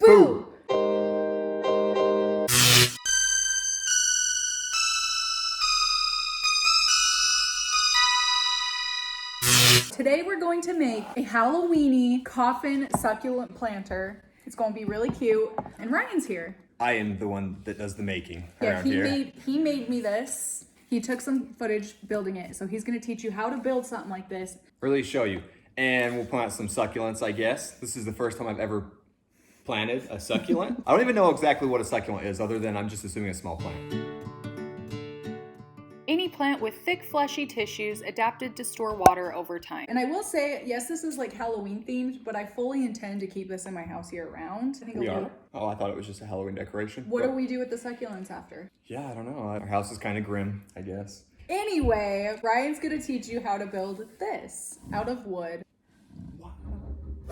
Boo! Today we're going to make a Halloweeny coffin succulent planter. It's going to be really cute. And Ryan's here. I am the one that does the making around he here. made me this. He took some footage building it. So he's going to teach you how to build something like this. Really show you. And we'll plant some succulents, I guess. This is the first time I've ever planted a succulent. I don't even know exactly what a succulent is, other than I'm just assuming a small plant. Any plant with thick, fleshy tissues adapted to store water over time. And I will say, yes, this is like Halloween themed, but I fully intend to keep this in my house year round. I think We are? Oh, I thought it was just a Halloween decoration. What do we do with the succulents after? Yeah, I don't know. Our house is kind of grim, I guess. Anyway, Ryan's gonna teach you how to build this out of wood.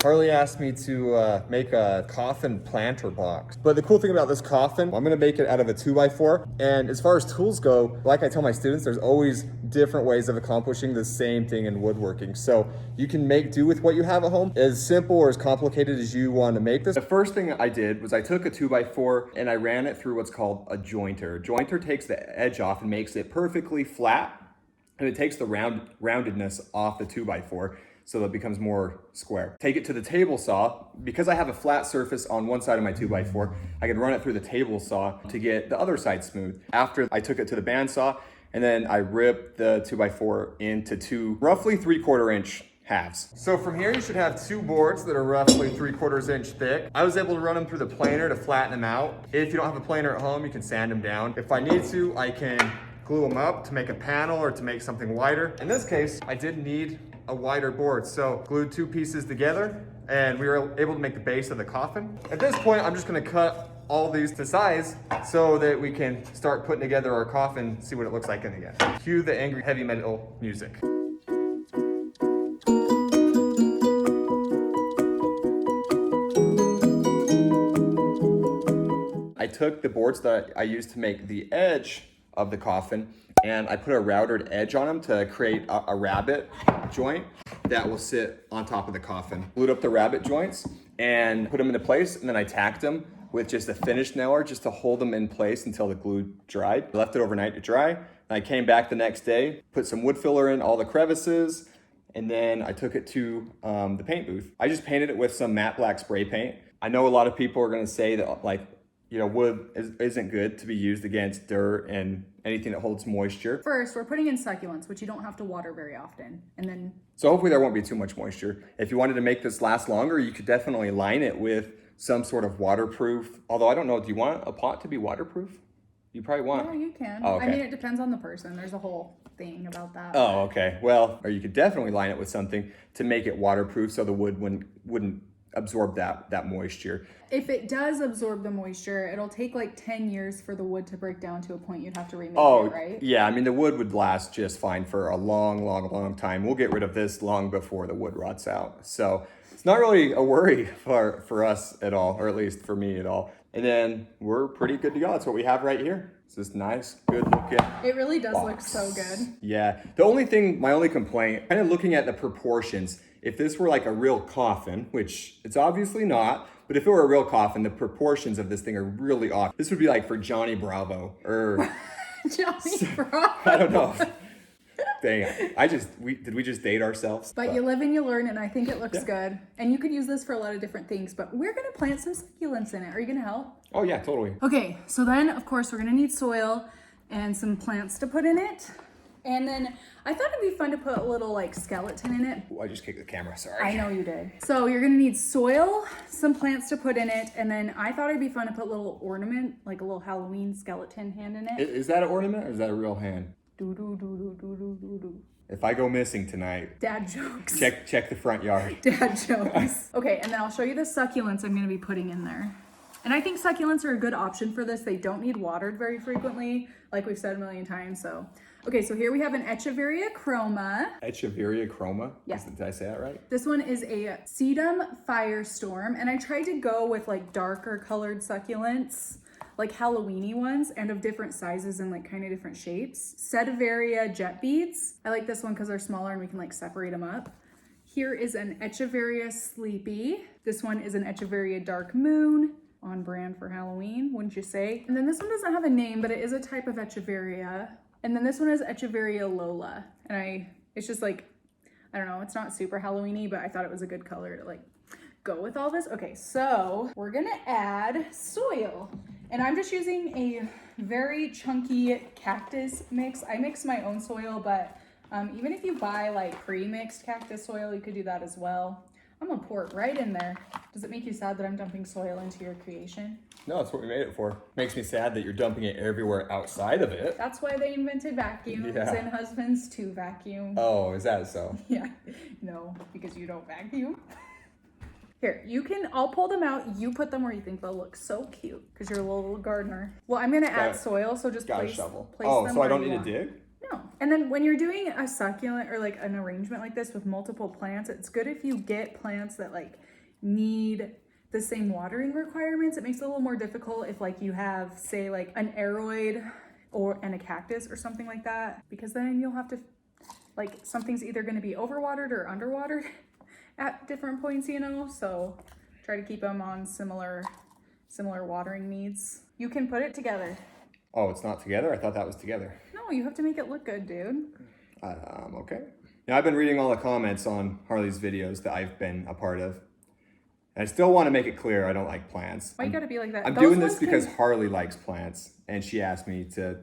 Harley asked me to make a coffin planter box. But the cool thing about this coffin, I'm gonna make it out of a 2x4. And as far as tools go, like I tell my students, there's always different ways of accomplishing the same thing in woodworking. So you can make do with what you have at home, as simple or as complicated as you want to make this. The first thing I did was I took a 2x4 and I ran it through what's called a jointer. Jointer takes the edge off and makes it perfectly flat, and it takes the roundedness off the 2x4. So that it becomes more square. Take it to the table saw. Because I have a flat surface on one side of my 2x4, I can run it through the table saw to get the other side smooth. After I took it to the bandsaw, and then I ripped the 2x4 into two roughly 3/4 inch halves. So from here, you should have two boards that are roughly 3/4 inch thick. I was able to run them through the planer to flatten them out. If you don't have a planer at home, you can sand them down. If I need to, I can glue them up to make a panel or to make something wider. In this case, I did need a wider board, so glued two pieces together and we were able to make the base of the coffin. At this point, I'm just gonna cut all these to size so that we can start putting together our coffin, see what it looks like in the end. Cue the angry heavy metal music. I took the boards that I used to make the edge of the coffin and I put a routed edge on them to create a rabbet joint that will sit on top of the coffin. Glued up the rabbet joints and put them into place, and then I tacked them with just a finish nailer just to hold them in place until the glue dried. I left it overnight to dry, and I came back the next day, put some wood filler in all the crevices, and then I took it to the paint booth. I just painted it with some matte black spray paint. I know a lot of people are gonna say that, like, you know, wood isn't good to be used against dirt and anything that holds moisture. First, we're putting in succulents, which you don't have to water very often. And then, so hopefully there won't be too much moisture. If you wanted to make this last longer, you could definitely line it with some sort of waterproof. Although I don't know, do you want a pot to be waterproof? You probably want. yeah, you can. Oh, okay. I mean, it depends on the person. There's a whole thing about that. Oh, okay. Well, or you could definitely line it with something to make it waterproof so the wood wouldn't absorb that moisture. If it does absorb the moisture, it'll take like 10 years for the wood to break down to a point you'd have to remake it, right? Yeah, I mean, the wood would last just fine for a long time. We'll get rid of this long before the wood rots out. So it's not really a worry for us at all, or at least for me at all. And then we're pretty good to go. That's what we have right here. It's this nice, good looking It really does box. look so good. Yeah. My only complaint, kind of looking at the proportions, if this were like a real coffin, which it's obviously not, but if it were a real coffin, the proportions of this thing are really off. This would be like for Johnny Bravo or Johnny Bravo. I don't know. Dang, did we just date ourselves? But you live and you learn, and I think it looks good. And you could use this for a lot of different things, but we're gonna plant some succulents in it. Are you gonna help? Oh yeah, totally. Okay, so then of course we're gonna need soil and some plants to put in it. And then I thought it'd be fun to put a little like skeleton in it. Ooh, I just kicked the camera, sorry. I know you did. So you're gonna need soil, some plants to put in it, and then I thought it'd be fun to put a little ornament, like a little Halloween skeleton hand in it. Is that an ornament or is that a real hand? Do do do do do do do do. If I go missing tonight, Dad jokes. check the front yard. Dad jokes. Okay, and then I'll show you the succulents I'm gonna be putting in there. And I think succulents are a good option for this. They don't need watered very frequently, like we've said a million times, so. Okay, so here we have an Echeveria chroma. Echeveria chroma? Yeah. Did I say that right? This one is a Sedum Firestorm, and I tried to go with like darker colored succulents, like Halloweeny ones, and of different sizes and like kind of different shapes. Sedaveria jet beads. I like this one because they're smaller and we can like separate them up. Here is an Echeveria Sleepy. This one is an Echeveria Dark Moon. on brand for Halloween, wouldn't you say? And then this one doesn't have a name, but it is a type of Echeveria. And then this one is Echeveria Lola. And it's just like, I don't know, it's not super Halloween-y, but I thought it was a good color to like go with all this. Okay, so we're gonna add soil. And I'm just using a very chunky cactus mix. I mix my own soil, but even if you buy like pre-mixed cactus soil, you could do that as well. I'm gonna pour it right in there. Does it make you sad that I'm dumping soil into your creation? No, that's what we made it for. Makes me sad that you're dumping it everywhere outside of it. That's why they invented vacuums and husbands to vacuum. Oh, is that so? Yeah, no, because you don't vacuum. Here, I'll pull them out. You put them where you think they'll look so cute because you're a little gardener. Well, I'm gonna add soil, so just place them. Oh, so I don't where need you to dig? No. And then when you're doing a succulent or like an arrangement like this with multiple plants, it's good if you get plants that like need the same watering requirements. It makes it a little more difficult if like you have, say, like an aroid and a cactus or something like that, because then you'll have to, like, something's either going to be overwatered or underwatered at different points, you know? So try to keep them on similar watering needs. You can put it together. Oh, it's not together? I thought that was together. No, you have to make it look good, dude. Okay. Now, I've been reading all the comments on Harley's videos that I've been a part of. And I still want to make it clear I don't like plants. Why you gotta be like that? I'm doing this because Harley likes plants, and she asked me to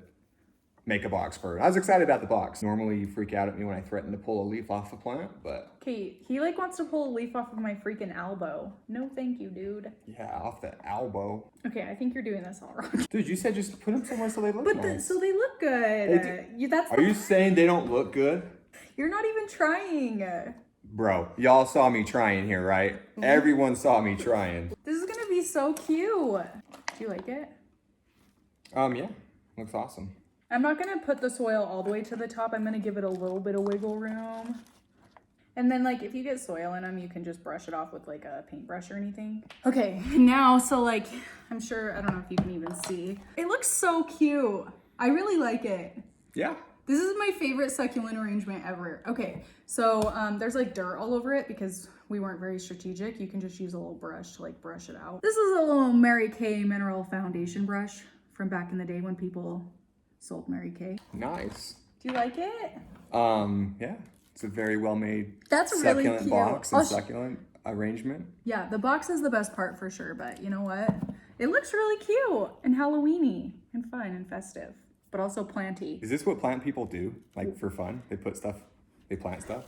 make a box for her. I was excited about the box. Normally, you freak out at me when I threaten to pull a leaf off a plant, but... Okay, he like wants to pull a leaf off of my freaking elbow. No thank you, dude. Yeah, off the elbow. Okay, I think you're doing this all wrong. Dude, you said just put them somewhere so they look nice. So they look good. Are you saying they don't look good? You're not even trying. Bro, y'all saw me trying here, right? Mm-hmm. Everyone saw me trying. This is gonna be so cute. Do you like it? Yeah, looks awesome. I'm not gonna put the soil all the way to the top. I'm gonna give it a little bit of wiggle room. And then like if you get soil in them, you can just brush it off with like a paintbrush or anything. Okay, now, so like, I'm sure, I don't know if you can even see. It looks so cute. I really like it. Yeah. This is my favorite succulent arrangement ever. Okay, so there's like dirt all over it because we weren't very strategic. You can just use a little brush to like brush it out. This is a little Mary Kay mineral foundation brush from back in the day when people sold Mary Kay. Nice. Do you like it? Yeah. It's a very well-made succulent box and succulent arrangement. Yeah, the box is the best part for sure, but you know what? It looks really cute and Halloween-y and fun and festive, but also planty. Is this what plant people do? Like for fun? They plant stuff?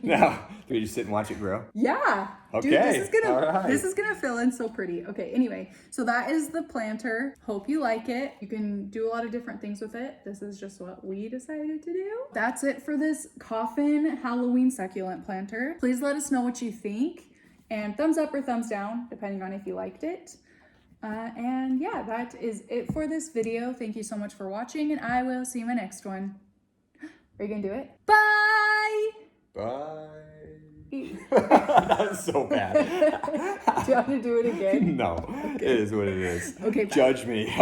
No. Do we just sit and watch it grow? Yeah. Okay. Dude, this is gonna fill in so pretty. Okay, anyway, so that is the planter. Hope you like it. You can do a lot of different things with it. This is just what we decided to do. That's it for this Coffin Halloween succulent planter. Please let us know what you think, and thumbs up or thumbs down, depending on if you liked it. And yeah, that is it for this video. Thank you so much for watching, and I will see you in my next one. Are you gonna do it? Bye! Bye. That was so bad. Do you want to do it again? No, okay. It is what it is. Okay, bye. Judge me.